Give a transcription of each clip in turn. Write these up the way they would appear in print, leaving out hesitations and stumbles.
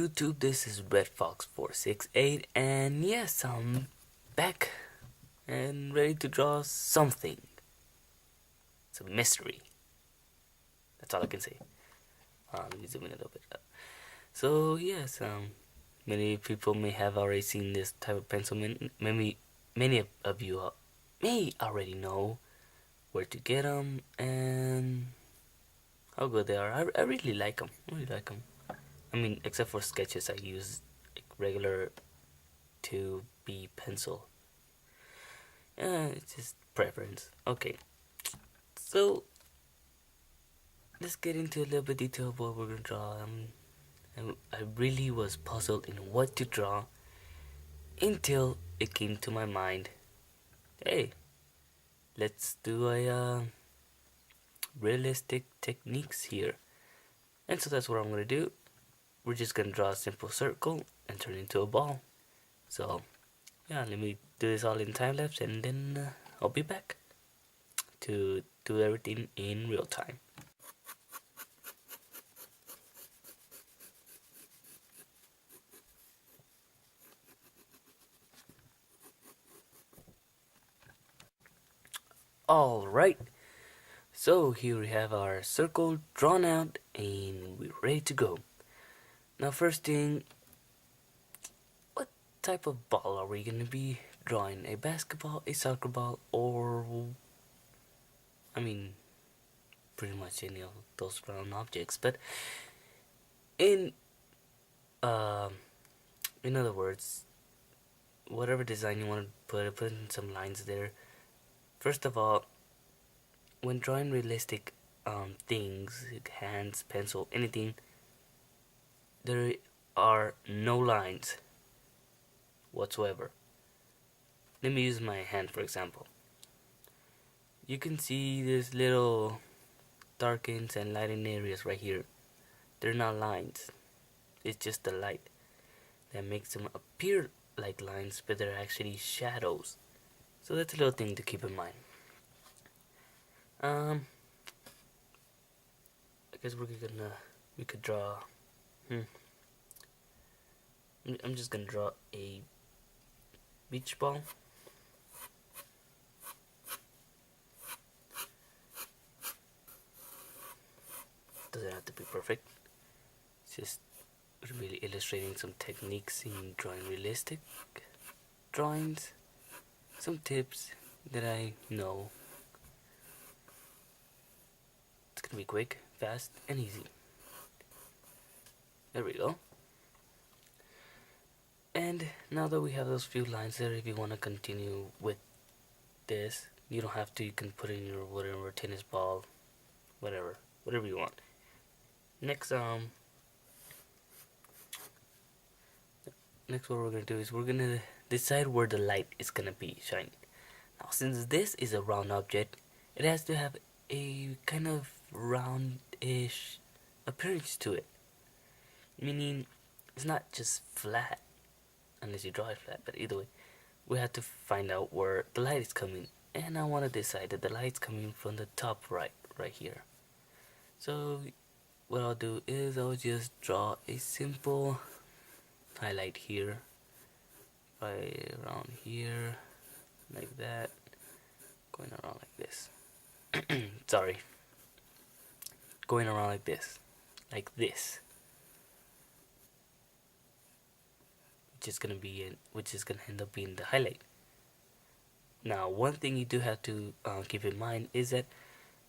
YouTube, this is abefxs468, and yes, I'm back and ready to draw something. It's a mystery. That's all I can say. Let me zoom in a little bit. So yes, many people may have already seen this type of pencil. Many of you may already know where to get them and how good they are. I really like them. I mean, except for sketches, I use regular 2B pencil. It's just preference. Okay, so let's get into a little bit detail of what we're gonna draw. I really was puzzled in what to draw until it came to my mind. Hey, let's do a realistic techniques here, and so that's what I'm gonna do. We're just gonna draw a simple circle and turn it into a ball. So yeah, let me do this all in time lapse, and then I'll be back to do everything in real time. Alright, so here we have our circle drawn out and we're ready to go. Now first thing, what type of ball are we going to be drawing? A basketball, a soccer ball, or I mean pretty much any of those round objects. But in uh, in other words, whatever design you want to put in some lines there. First of all, when drawing realistic things, hands, pencil, anything, there are no lines whatsoever. Let me use my hand for example. You can see this little darkens and lighten areas right here. They're not lines. It's just the light that makes them appear like lines, but they're actually shadows. So that's a little thing to keep in mind. I guess we could draw. I'm just gonna draw a beach ball. Doesn't have to be perfect. It's just really illustrating some techniques in drawing realistic drawings. Some tips that I know. It's gonna be quick, fast, and easy. There we go. And now that we have those few lines there, if you want to continue with this, you don't have to. You can put in your whatever tennis ball, whatever you want. Next, what we're gonna do is we're gonna decide where the light is gonna be shining. Now, since this is a round object, it has to have a kind of roundish appearance to it. Meaning, it's not just flat, unless you draw it flat. But either way, we have to find out where the light is coming, and I want to decide that the light's coming from the top right here. So what I'll do is I'll just draw a simple highlight here, right around here, like that, going around like this. Sorry, going around like this, which is gonna end up being the highlight. Now, one thing you do have to keep in mind is that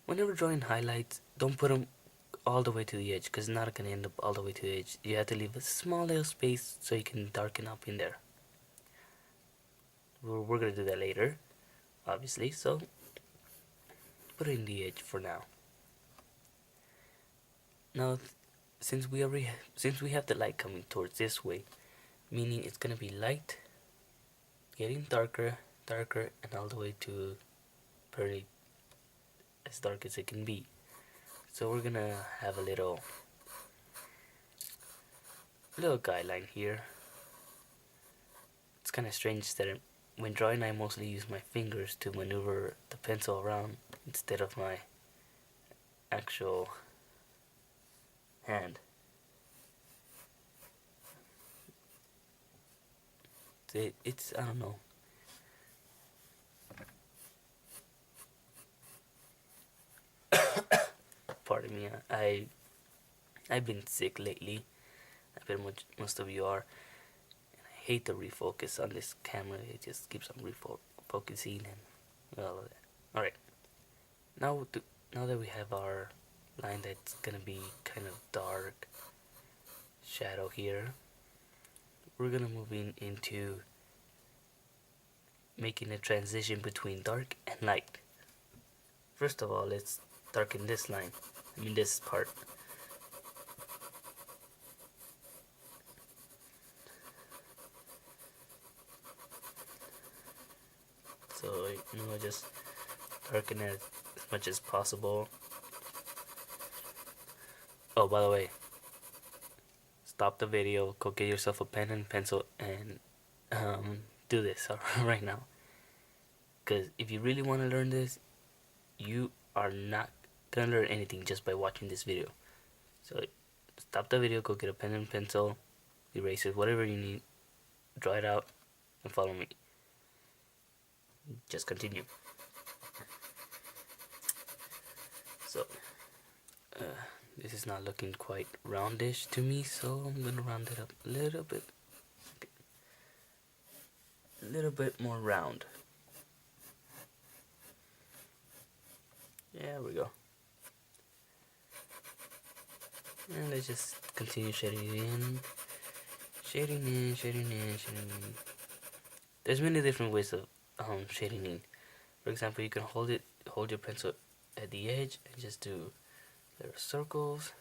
whenever drawing highlights, don't put them all the way to the edge, because it's not gonna end up all the way to the edge. You have to leave a small little space so you can darken up in there. We're gonna do that later, obviously. So put it in the edge for now. Now, since we have the light coming towards this way, meaning it's gonna be light, getting darker, and all the way to pretty as dark as it can be. So we're gonna have a little guideline here. It's kind of strange that when drawing I mostly use my fingers to maneuver the pencil around instead of my actual hand. It's I don't know. Pardon me. I've been sick lately. I bet most of you are. And I hate the refocus on this camera. It just keeps on refocusing and all of that. All right. Now that we have our line that's gonna be kind of dark shadow here, we're gonna move into making a transition between dark and light. First of all, let's darken this line. I mean this part. So just darken it as much as possible. Oh, by the way, stop the video, go get yourself a pen and pencil, and do this right now. Because if you really want to learn this, you are not gonna learn anything just by watching this video. So stop the video, go get a pen and pencil, erasers, whatever you need, draw it out, and follow me. Just continue. So this is not looking quite roundish to me, so I'm gonna round it up a little bit. Okay. A little bit more round. There we go. And let's just continue shading in. Shading in, shading in, shading in. There's many different ways of shading in. For example, you can hold your pencil at the edge and just do little circles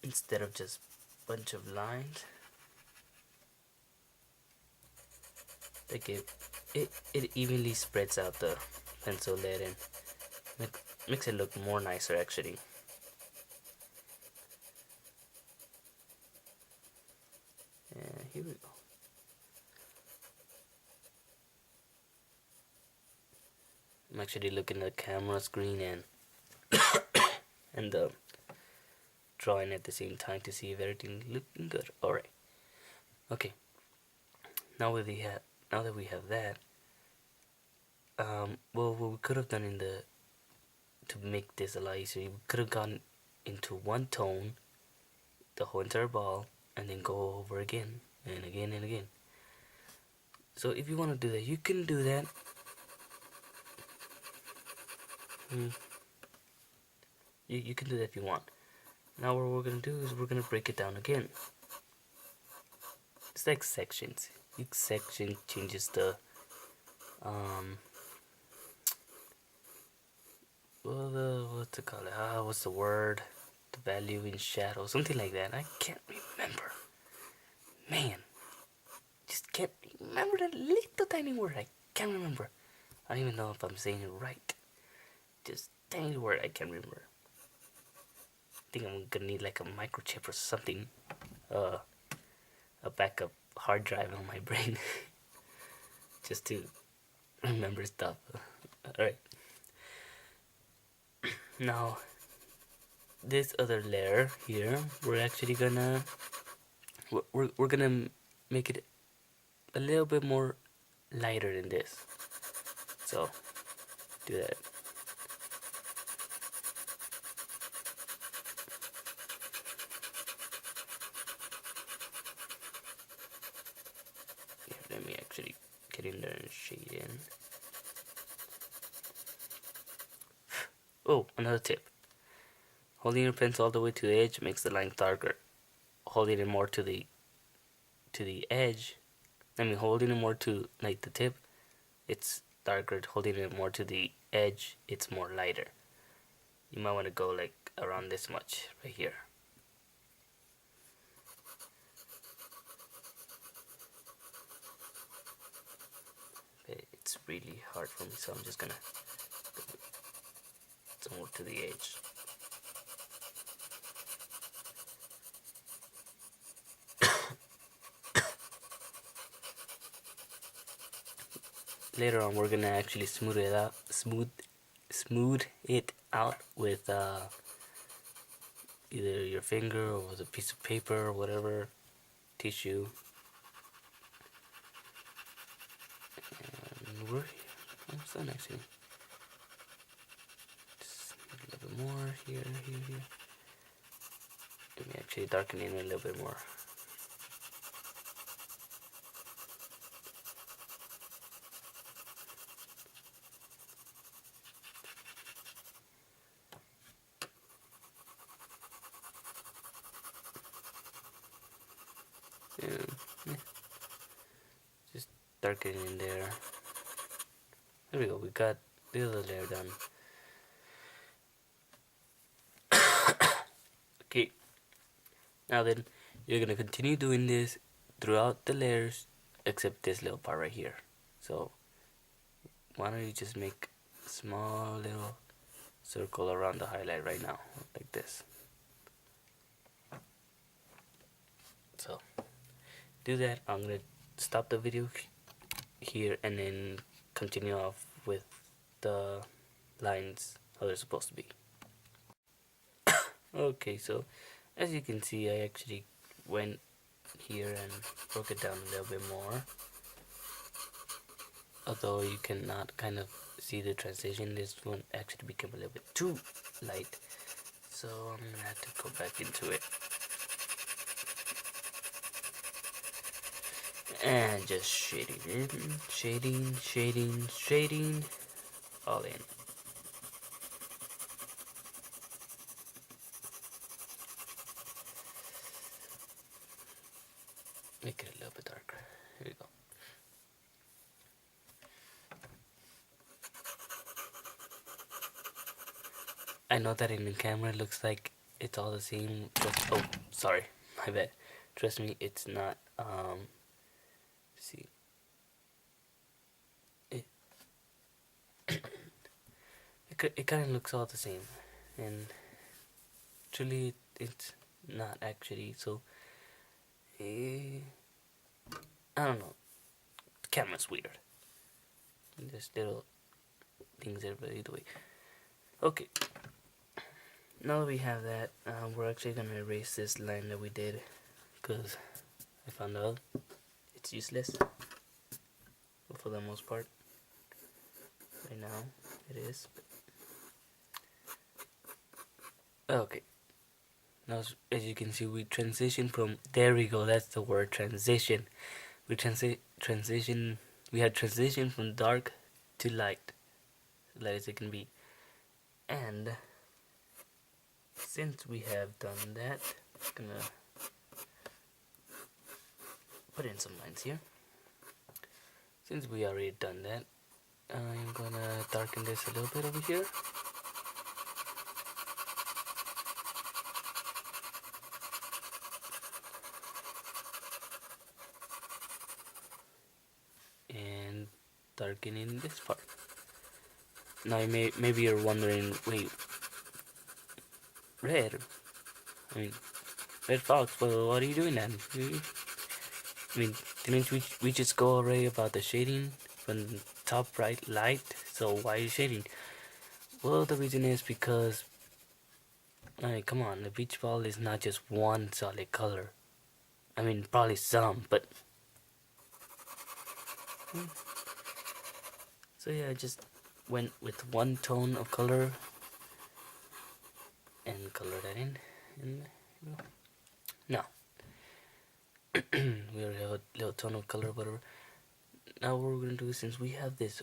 instead of just bunch of lines. They give it evenly spreads out the pencil lead and makes it look more nicer actually. And here we go. I'm actually looking at the camera screen and and drawing at the same time to see if everything looking good. All right. Okay. Now that we have that, well, what we could have done to make this a lot easier, we could have gone into one tone, the whole entire ball, and then go over again and again and again. So if you want to do that, you can do that. You can do that if you want. Now what we're gonna do is we're gonna break it down again. It's like sections. Each section changes the what's it called? What's the word? The value in shadow, something like that. I can't remember. Man, just can't remember that little tiny word. I can't remember. I don't even know if I'm saying it right. Just tiny word I can't remember. I think I'm gonna need like a microchip or something. A backup hard drive on my brain. Just to remember stuff. Alright. Now, this other layer here, we're actually gonna we're gonna make it a little bit more lighter than this. So, do that. Here, let me actually get in there and shade in. Oh, another tip. Holding your pencil all the way to the edge makes the line darker. Holding it more to the edge, holding it more to like the tip, it's darker. Holding it more to the edge, it's more lighter. You might want to go like around this much right here. It's really hard for me, so I'm just gonna go more to the edge. Later on, we're gonna actually smooth it out with either your finger or with a piece of paper or whatever. tissue. And we're almost done actually. Just a little bit more here. Let me actually darken it a little bit more. And just darken it in there. There we go. We got the other layer done. Okay. Now then, you're gonna continue doing this throughout the layers, except this little part right here. So why don't you just make a small little circle around the highlight right now, like this. So do that. I'm gonna stop the video here and then continue off with the lines how they're supposed to be. Okay, so as you can see, I actually went here and broke it down a little bit more, although you cannot kind of see the transition. This one actually became a little bit too light, so I'm gonna have to go back into it and just shading in, shading all in. Make it a little bit darker. Here we go. I know that in the camera it looks like it's all the same. Oh, sorry, my bad. Trust me, it's not. See, it kind of looks all the same, and truly it's not actually. So, I don't know. The camera's weird. There's little things there, but either way. Okay. Now that we have that, we're actually gonna erase this line that we did, because I found out it's useless for the most part. Right now, it is. Okay. Now, as you can see, we transition from, there we go, that's the word, transition. We transition, we had transition from dark to light as it can be. And since we have done that, I'm gonna put in some lines here. Since we already done that, I'm gonna darken this a little bit over here. And darken in this part. Now maybe you're wondering, wait, Red Fox, well, what are you doing then? I mean, didn't we just go already about the shading from the top right light? So why are you shading? Well, the reason is because, I mean, come on, the beach ball is not just one solid color. I mean, probably some, but so yeah, I just went with one tone of color and color that in, and now we already have a little tone of color, whatever. Now what we're gonna do, since we have this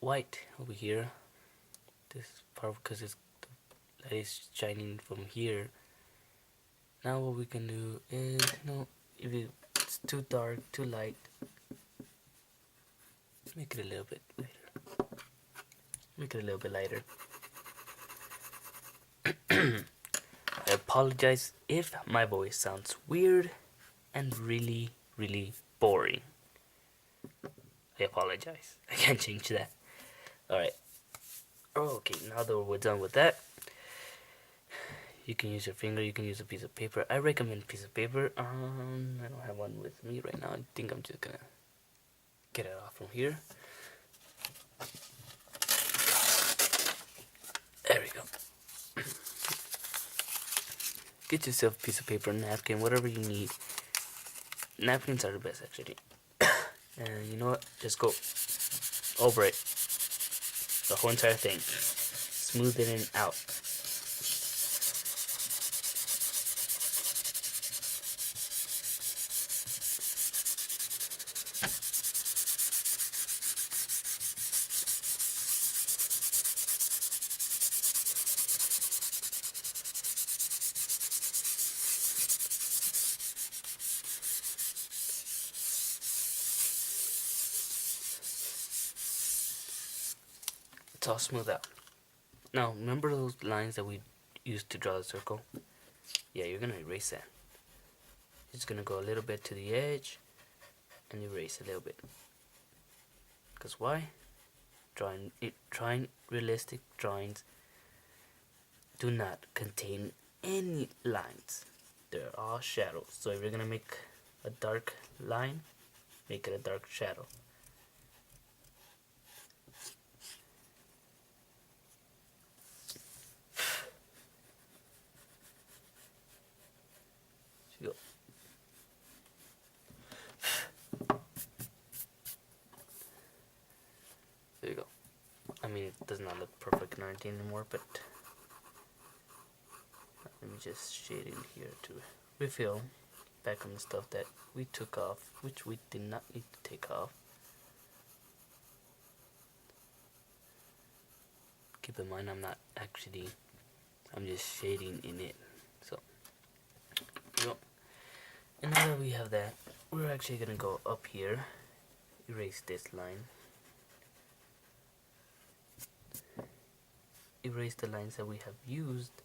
white over here, this part, because it's the light is shining from here. Now what we can do is, if it's too dark, too light, make it a little bit lighter. Make it a little bit lighter. I apologize if my voice sounds weird and really, really boring. I apologize. I can't change that. Alright. Okay, now that we're done with that, you can use your finger, you can use a piece of paper. I recommend a piece of paper. I don't have one with me right now. I think I'm just gonna get it off from here. There we go. Get yourself a piece of paper, napkin, whatever you need. napkins are the best actually. And you know what? Just go over it, the whole entire thing. Smooth it in out. It's all smooth out. Now, remember those lines that we used to draw the circle? Yeah, you're gonna erase that. It's gonna go a little bit to the edge and erase a little bit. Because why? Drawing realistic drawings do not contain any lines. They're all shadows. So if you're gonna make a dark line, make it a dark shadow. Go. There you go. I mean, it does not look perfect in 19 anymore, but let me just shade in here to refill back on the stuff that we took off, which we did not need to take off. Keep in mind, I'm just shading in it. So, there you go. And now that we have that, we're actually gonna go up here, erase this line, erase the lines that we have used,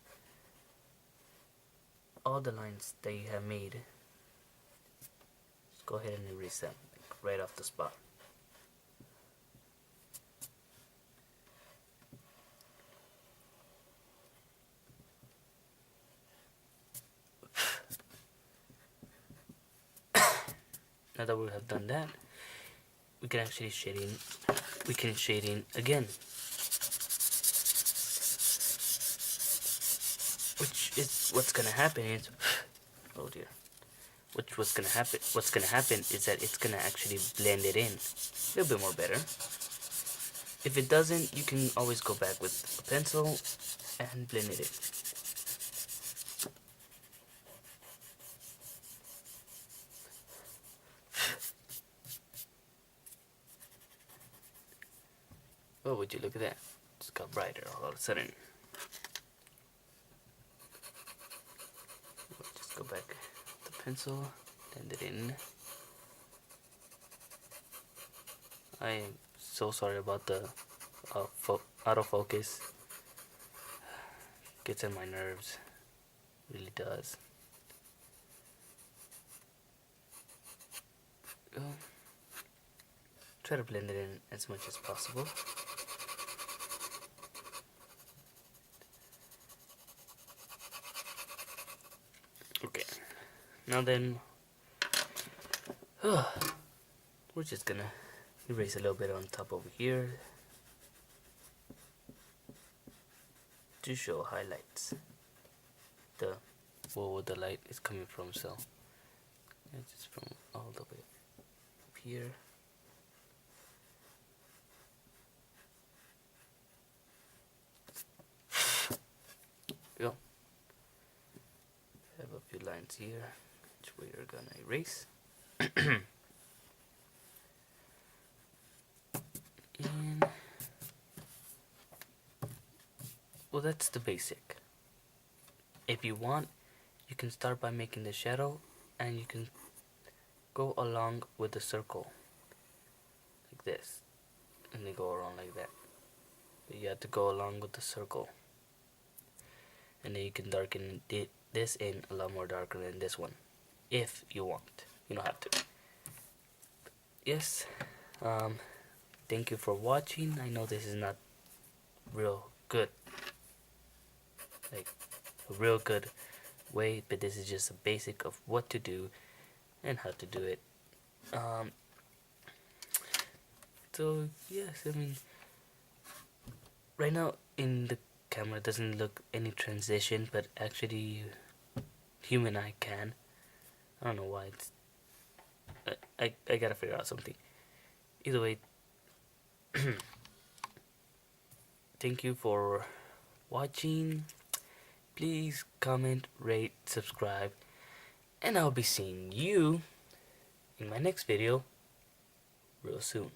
all the lines that you have made. Just go ahead and erase them, like right off the spot. Now that we have done that, we can actually shade in again, which is what's gonna happen is, oh dear, what's gonna happen is that it's gonna actually blend it in a little bit more better. If it doesn't, you can always go back with a pencil and blend it in. Oh, would you look at that? It's got brighter all of a sudden. Just go back with the pencil, blend it in. I am so sorry about the autofocus. Gets on my nerves, really does. Try to blend it in as much as possible. Okay, now then, we're just gonna erase a little bit on top over here to show highlights. Where the light is coming from, so it's just from all the way up here. Go. Have a few lines here, which we are gonna erase. And well, that's the basic. If you want, you can start by making the shadow, and you can go along with the circle like this, and then go around like that. But you have to go along with the circle, and then you can darken this in a lot more darker than this one, if you want. You don't have to. Yes. Thank you for watching. I know this is not real good, like a real good way, but this is just a basic of what to do and how to do it. So yes, I mean, right now in the camera it doesn't look any transition, but actually human eye can. I don't know why I gotta figure out something. Either way, thank you for watching. Please comment, rate, subscribe, and I'll be seeing you in my next video real soon.